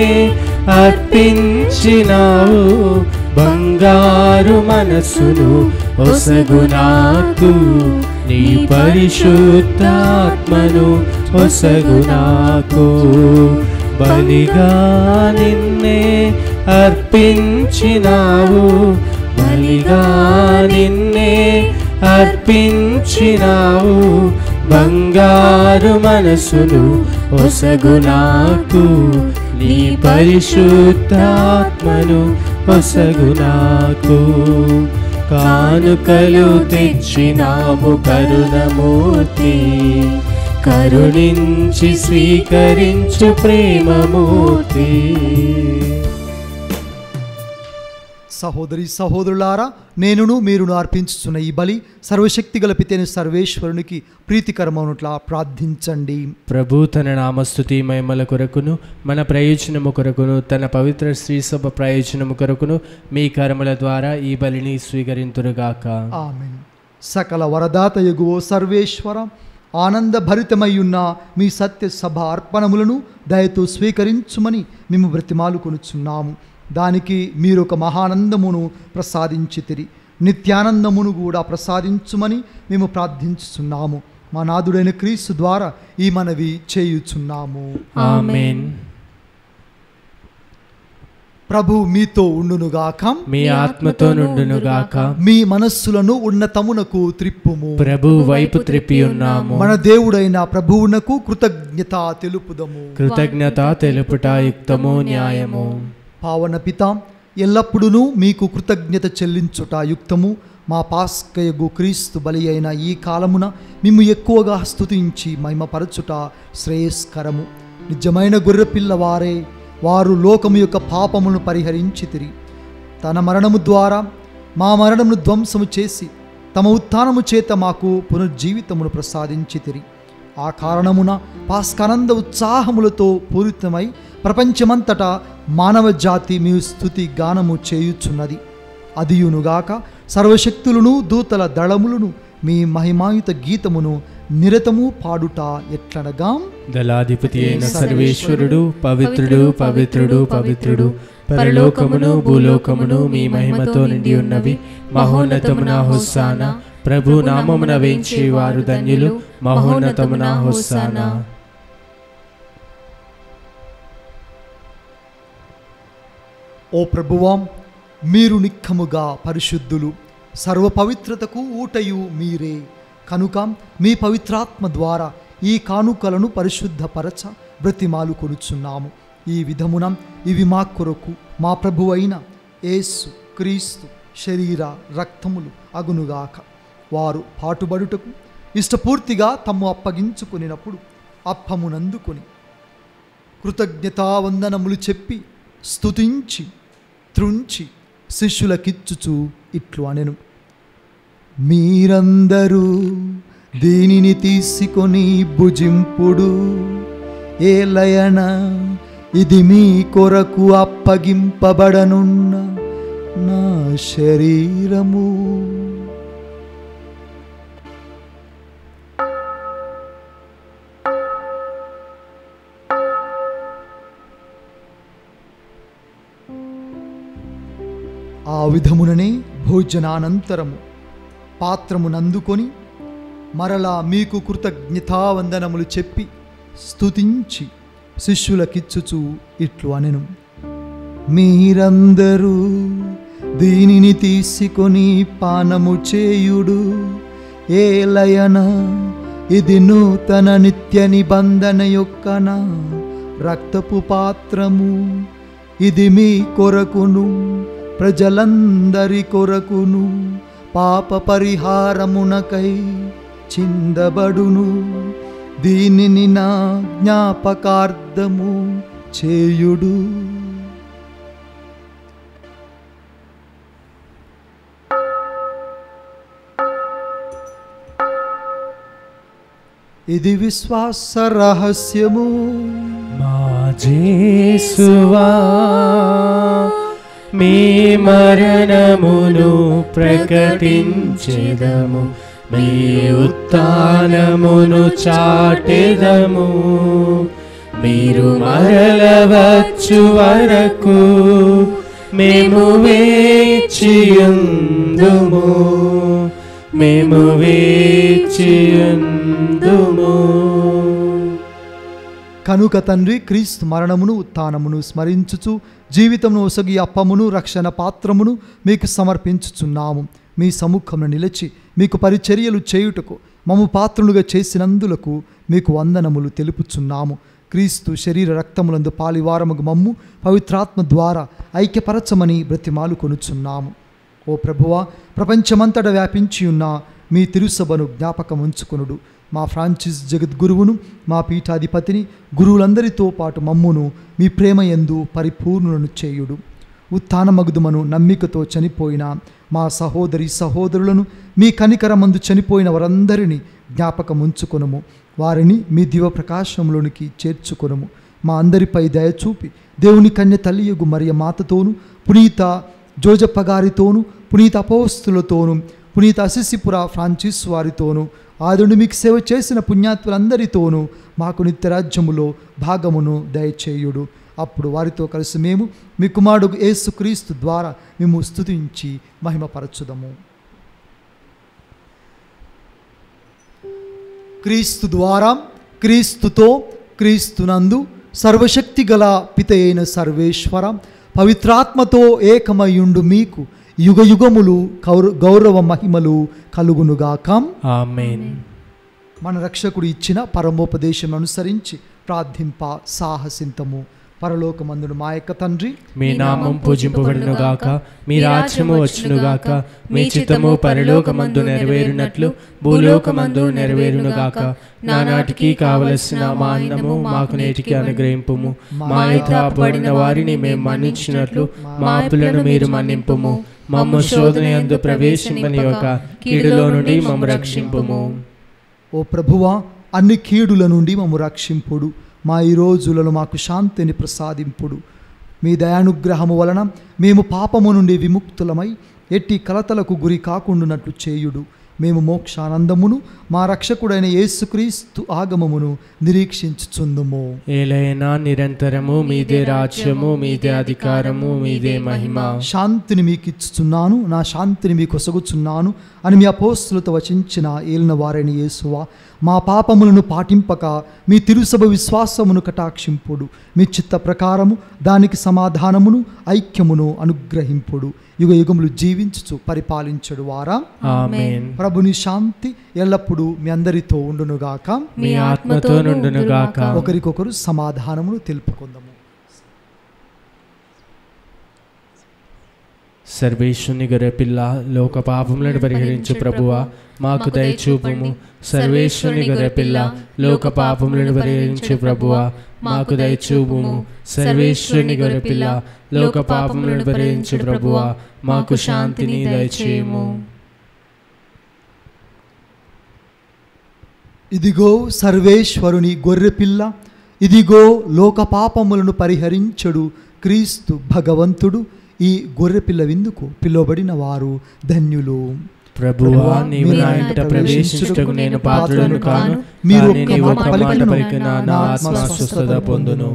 అర్పించినావు. బంగారు మనసును ఒసగు నాకు, నీ పరిశుద్ధాత్మను ఒసగు నాకు. బలిగా నిన్నే అర్పించినావు, బలిగా నిన్నే అర్పించినావు. బంగారు మనసును ఒసగు నాకు, నీ పరిశుద్ధాత్మను ఒసగు నాకు. కానుకలు తెచ్చినాము కరుణమూర్తి, కరుణించి స్వీకరించు ప్రేమమూర్తి. సహోదరి సహోదరులారా, నేనును మీరును అర్పించుచున్న ఈ బలి సర్వశక్తిగల పితైన సర్వేశ్వరునికి ప్రీతికరమవునట్లా ప్రార్థించండి. ప్రభు తన నామస్తుతి మహిమల కొరకును మన ప్రయోజనము కొరకును తన పవిత్ర శ్రీసభ ప్రయోజనము కొరకును మీ కర్మల ద్వారా ఈ బలిని స్వీకరింతురుగాక. ఆమేన్. సకల వరదాతయగు ఓ సర్వేశ్వర, ఆనందభరితమయ్యున్న మీ సత్య సభ అర్పణములను దయతో స్వీకరించుమని మేము బ్రతిమాలుకొనుచున్నాము. దానికి మీరు ఒక మహానందమును ప్రసాదించితిరి, నిత్యానందమును కూడా ప్రసాదించుమని మేము ప్రార్థించుచున్నాము. మా నాథుడైన క్రీస్తు ద్వారా ఈ మనవి చేయుచున్నాము. ఆమేన్. ప్రభు మీతో ఉండునుగాక, మీ ఆత్మతో నుండునుగాక. మీ మనస్సులను ఉన్నతమునకు త్రిప్పుము. ప్రభు వైపు త్రిప్పి ఉన్నాము. మన దేవుడైన ప్రభువునకు కృతజ్ఞత తెలుపుదము. కృతజ్ఞత తెలుపుట యుక్తము న్యాయము. పావన పిత, ఎల్లప్పుడూ మీకు కృతజ్ఞత చెల్లించుట యుక్తము. మా పాస్కయగు క్రీస్తు బలి అయిన ఈ కాలమున మేము ఎక్కువగా స్తుతించి మహిమపరచుట శ్రేయస్కరము. నిజమైన గొర్రెపిల్ల వారే, వారు లోకము యొక్క పాపమును పరిహరించితిరి. తన మరణము ద్వారా మా మరణమును ధ్వంసము చేసి తమ ఉత్థానము చేత మాకు పునర్జీవితమును ప్రసాదించితిరి. ఆ కారణమున పాస్కానంద ఉత్సాహములతో పూరితమై ప్రపంచమంతటా మానవ జాతి మీ స్తుతి గానము చేయుచున్నది. అదియునుగాక సర్వశక్తులను దూతల దళములను మీ మహిమాయుత గీతమును నిరతము పాడుట ఎట్లనగా, దళాధిపతి అయిన సర్వేశ్వరుడు పవిత్రుడు పవిత్రుడు పవిత్రుడు, పరలోకమును భూలోకమును మీ మహిమతో నిండి ఉన్నవి. మహోన్నతమున హోసానా, ప్రభు నామమున వేంచే వారు ధన్యులు. మహోన్నతమున హోసానా. ఓ ప్రభువా, మీరు నిక్కముగా పరిశుద్ధులు, సర్వ పవిత్రతకు ఊటయు మీరే. కనుక మీ పవిత్రాత్మ ద్వారా ఈ కానుకలను పరిశుద్ధపరచ బ్రతిమాలు కొనుచున్నాము. ఈ విధమున ఇవి మా కొరకు మా ప్రభువైన యేసు క్రీస్తు శరీర రక్తములు అగునుగాక. వారు పాటుబడుటకు ఇష్టపూర్తిగా తమ్ము అప్పగించుకునినప్పుడు అప్పమునందుకొని కృతజ్ఞతావందనములు చెప్పి స్తుతించి త్రుంచి శిష్యులకిచ్చుచు ఇట్లు అనెను, మీరందరూ దీనిని తీసుకొని భుజింపుడు. ఏలయన ఇది మీ కొరకు అప్పగింపబడనున్న నా శరీరము. ఆ విధముననే భోజనానంతరము పాత్రమునందుకొని మరలా మీకు కృతజ్ఞతావందనములు చెప్పి స్తుతించి శిష్యులకిచ్చుచు ఇట్లు అనెను, మీరందరూ దీనిని తీసుకొని పానము చేయుడు. ఏలయన ఇది నూతన నిత్య నిబంధన యొక్క నా రక్తపు పాత్రము. ఇది మీ కొరకును ప్రజలందరి కొరకును పాప పరిహారమునకై చిందబడును. దీనిని నా జ్ఞాపకార్థము చేయుడు. ఇది విశ్వాస రహస్యము. మా యేసువా మీ మరణమును ప్రకటించెదము, మీ ఉత్థానమును చాటెదము. మీరు మరలవచ్చు వరకు మేము వేచియుందుము, మేము వేచియుందుము. కనుక తండ్రి, క్రీస్తు మరణమును ఉత్థానమును స్మరించుచు జీవితమును ఒసగి అప్పమును రక్షణ పాత్రమును మీకు సమర్పించుచున్నాము. మీ సముఖమును నిలిచి మీకు పరిచర్యలు చేయుటకు మమ్ము పాత్రులుగా చేసినందులకు మీకు వందనములు తెలుపుచున్నాము. క్రీస్తు శరీర రక్తములందు పాలివారముగు మమ్ము పవిత్రాత్మ ద్వారా ఐక్యపరచమని బ్రతిమాలు కొనుచున్నాము. ఓ ప్రభువా, ప్రపంచమంతటా వ్యాపించి ఉన్న మీ తిరుసభను జ్ఞాపకం ఉంచుకొనుడు. మా ఫ్రాన్సిస్ జగద్గురువును, మా పీఠాధిపతిని, గురువులందరితో పాటు మమ్మును మీ ప్రేమ యందు పరిపూర్ణులను చేయుడు. ఉత్థానమగుదుమను నమ్మికతో చనిపోయిన మా సహోదరి సహోదరులను, మీ కనికరమందు చనిపోయిన వారందరినీ జ్ఞాపకం ఉంచుకొనుము. వారిని మీ దివ ప్రకాశంలోనికి చేర్చుకొనుము. మా అందరిపై దయచూపి దేవుని కన్య తల్లియగు మరియ మాతతోను, పునీత జోజప్ప గారితోను, పునీత అపోస్తులతోను, పునీత అసిసిపుర ఫ్రాన్సిస్ వారితోను, ఆదుని మీకు సేవ చేసిన పుణ్యాత్ములందరితోనూ మాకు నిత్యరాజ్యములో భాగమును దయచేయుడు. అప్పుడు వారితో కలిసి మేము మీ కుమారుడు యేసుక్రీస్తు ద్వారా మేము స్తుతించి మహిమపరచుదము. క్రీస్తు ద్వారా, క్రీస్తుతో, క్రీస్తునందు సర్వశక్తి గల పితయైన సర్వేశ్వర పవిత్రాత్మతో ఏకమయుండు మీకు యుగ యుగములు గౌరవ మహిమలు కలుగునుగాక. ఆమేన్. మన రక్షకుడు ఇచ్చిన పరమోపదేశం అనుసరించి ప్రార్థింప సాహసింతము. పరలోకమందును మా యొక్క తండ్రి, మీ నామం పూజింపబడునుగాక, మీ రాజ్యము వచ్చునుగాక, మీ చిత్తము పరలోకమందు నెరవేరునట్లు భూలోకమందు నెరవేరునుగాక. నానాటికి కావలసిన మా అన్నము మాకు నేటికి అనుగ్రహింపుము. మా యొద్ద అప్పుబడిన వారిని మేము మన్నించినట్లు మా అప్పులను మీరు మన్నింపుము. మమ్ము శోధన యందు ప్రవేశింపనివ్వక కీడులో నుండి మమ్ము రక్షింపుము. ఓ ప్రభువా, అన్ని కీడుల నుండి మమ్ము రక్షింపుడు. మా ఈ రోజులలో మాకు శాంతిని ప్రసాదింపుడు. మీ దయానుగ్రహము వలన మేము పాపము నుండి విముక్తులమై ఎట్టి కలతలకు గురి కాకుండానట్లు చేయుడు. మేము మోక్షానందమును మా రక్షకుడైన యేసుక్రీస్తు ఆగమమును నిరీక్షించుచుందుము. ఏలైనా నిరంతరము మీదే రాజ్యము, మీదే అధికారము, మీదే మహిమ. శాంతిని మీకు ఇచ్చుచున్నాను, నా శాంతిని మీకు ఒసగుచున్నాను అని మీ అపోస్తులతో వచించిన ఏలిన వారైన యేసువా, మా పాపములను పాటింపక మీ తిరుసభ విశ్వాసమును కటాక్షింపుడు. మీ చిత్త ప్రకారము దానికి సమాధానమును ఐక్యమును అనుగ్రహింపుడు. యుగ యుగములు జీవించుచు పరిపాలించడు వారా. ఆమేన్. ప్రభుని శాంతి ఎల్లప్పుడూ మీ అందరితో ఉండునుగాక, మీ ఆత్మతో నుండునుగాక. ఒకరికొకరు సమాధానమును తెలుపుకుందాము. సర్వేశ్వరుని గొర్రెపిల్ల, లోక పాపములను పరిహరించు ప్రభువా మాకు దయచూపుము. సర్వేశ్వరుని గొర్రెపిల్ల, లోక పాపములను పరిహరించు ప్రభువా మాకు దయచూపుము. సర్వేశ్వరుని గొర్రెపిల్ల, లోక పాపములను పరిహరించు ప్రభువా మాకు శాంతిని దయచేయము. ఇదిగో సర్వేశ్వరుని గొర్రెపిల్ల, ఇదిగో లోక పాపములను పరిహరించడు క్రీస్తు భగవంతుడు. ఈ గొర్రెపిల్ల విందుకు పిలువబడిన వారు ధన్యులు. ప్రభువా, నీవు నా ఇంట ప్రవేశించుటకు నేను పాత్రుడను కాను, మీరు కానీ నీవు ఒక్క మాట పలికిన నా ఆత్మ స్వస్థత పొందును.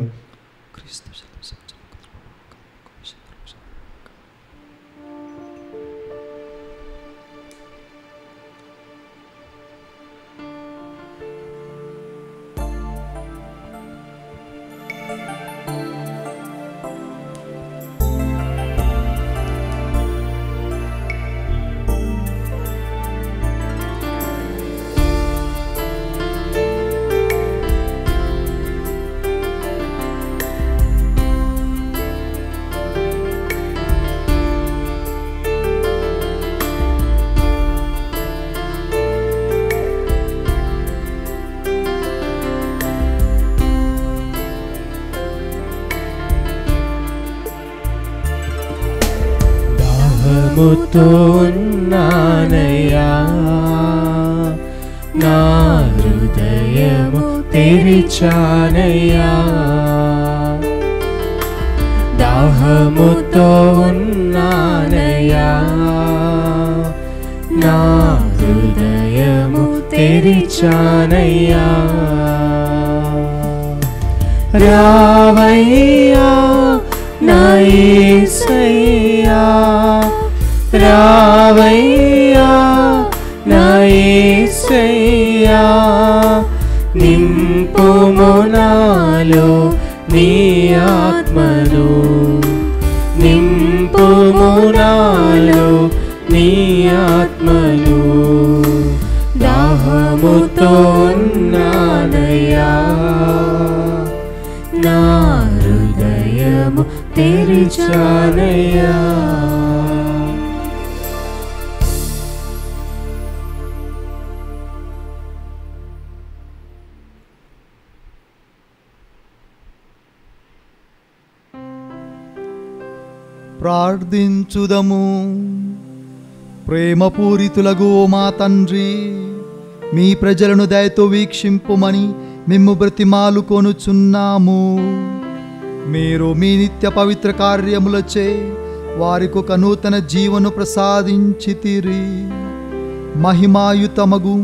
దాహముతోన్నానయ్యా, నా హృదయ హృదయము తెరిచానయ్యా, దాహముతో ఉన్నానయ్యా, నా హృదయము తెరిచానయ్యా. రావయ్యా నా యేసయ్యా, రావయ్యా నా యేసయ్యా, నింపుము నాలో నీ ఆత్మను, నింపుము నాలో నీ ఆత్మను, దాహముతో ఉన్నానయ్యా, నా హృదయము తెరిచానయ్యా. ప్రార్థించుదము. ప్రేమపూరితులగు మా తండ్రి, మీ ప్రజలను దయతో వీక్షింపుమని మిమ్ము బ్రతిమాలు కొనుచున్నాము. మీరు మీ నిత్య పవిత్ర కార్యములచే వారికి ఒక నూతన జీవను ప్రసాదించితిరి. మహిమాయుతమగు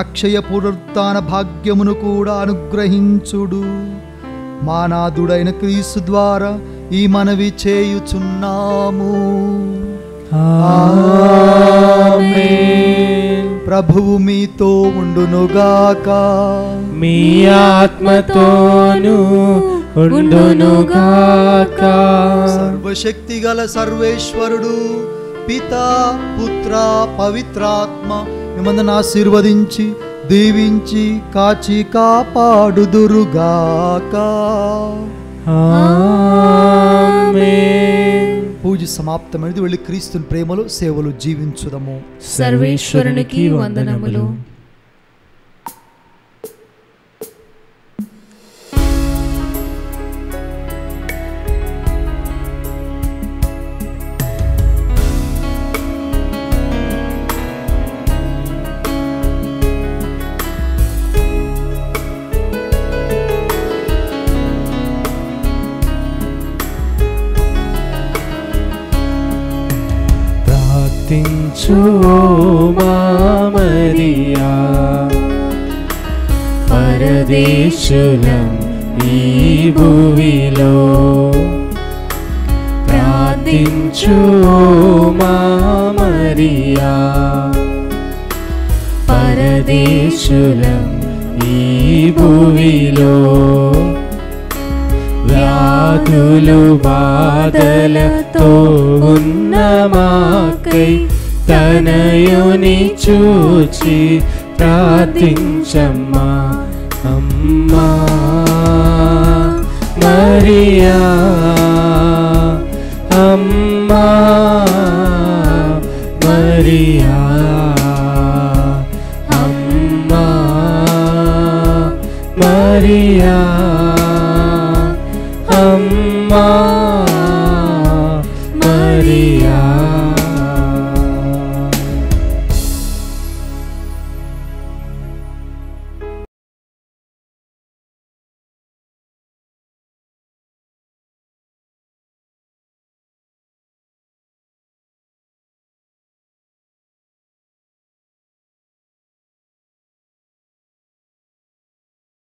అక్షయ పునరుత్థాన భాగ్యమును కూడా అనుగ్రహించుడు. మా నాథుడైన క్రీస్తు ద్వారా ఈ మనవి చేయుచున్నాము. ఆమేన్. ప్రభువు మీతో ఉండునుగాక, మీ ఆత్మతోను ఉండునుగాక. సర్వశక్తి గల సర్వేశ్వరుడు పితా పుత్ర పవిత్రాత్మ మిమ్మల్ని ఆశీర్వదించి దీవించి కాచి కాపాడుదురుగాక. ఆమేన్. పూజ సమాప్తమైనది. వెళ్ళి క్రీస్తుని ప్రేమలో సేవలు జీవించుదము. సర్వేశ్వరునికి వందనములు. ప్రార్థించు మా మరియా, పరదేశులం ఈ భూమిలో. ప్రార్థించు మా మరియా, పరదేశులం ఈ భూమిలో. వ్యాధులు బాధలతో ఉన్న మాకై తనయుని చూచి ప్రార్థించమ్మా అమ్మా మరియా, అమ్మా మరియా, అమ్మా మరియా, అమ్మా మరియా.